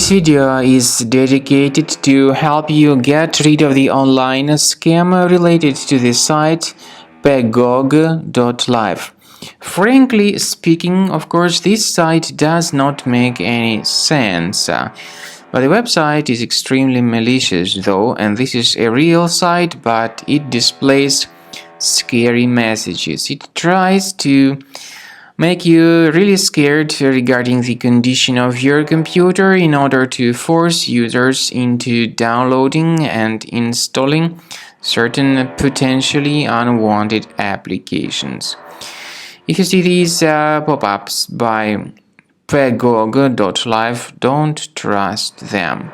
This video is dedicated to help you get rid of the online scam related to the site Pegog.live. Frankly speaking, of course, this site does not make any sense. But the website is extremely malicious though, and this is a real site, but it displays scary messages. It tries to make you really scared regarding the condition of your computer in order to force users into downloading and installing certain potentially unwanted applications. If you see these pop-ups by Pegog.live, don't trust them.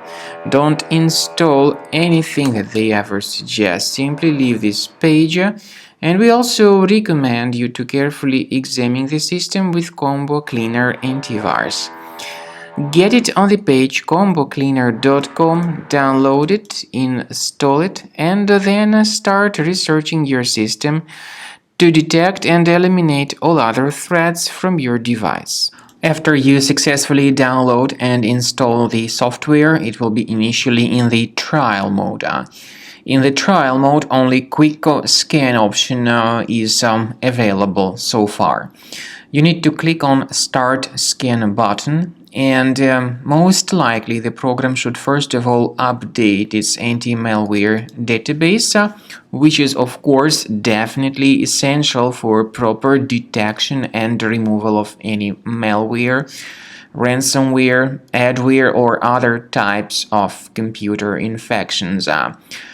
Don't install anything that they ever suggest. Simply leave this page, and we also recommend you to carefully examine the system with Combo Cleaner antivirus. Get it on the page combocleaner.com, download it, install it, and then start researching your system to detect and eliminate all other threats from your device. After you successfully download and install the software, it will be initially in the trial mode. In the trial mode, only quick scan option is available so far. You need to click on Start Scan button, and most likely the program should first of all update its anti-malware database, which is of course definitely essential for proper detection and removal of any malware, ransomware, adware, or other types of computer infections.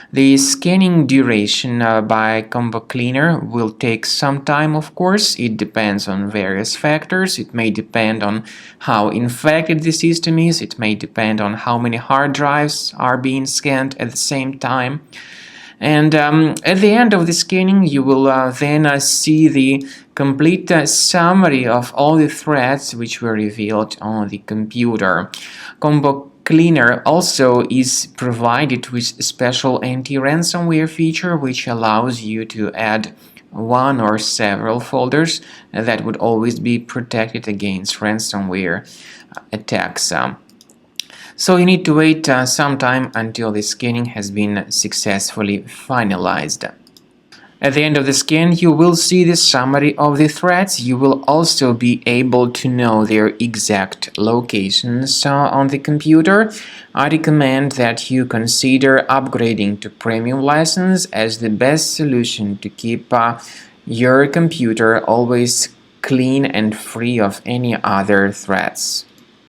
The scanning duration by Combo Cleaner will take some time, of course. It depends on various factors. It may depend on how infected the system is. It may depend on how many hard drives are being scanned at the same time. And at the end of the scanning, you will then see the complete summary of all the threats which were revealed on the computer. Combo Cleaner also is provided with a special anti-ransomware feature which allows you to add one or several folders that would always be protected against ransomware attacks. So you need to wait some time until the scanning has been successfully finalized. At the end of the scan, you will see the summary of the threats. You will also be able to know their exact locations on the computer. I recommend that you consider upgrading to premium license as the best solution to keep your computer always clean and free of any other threats.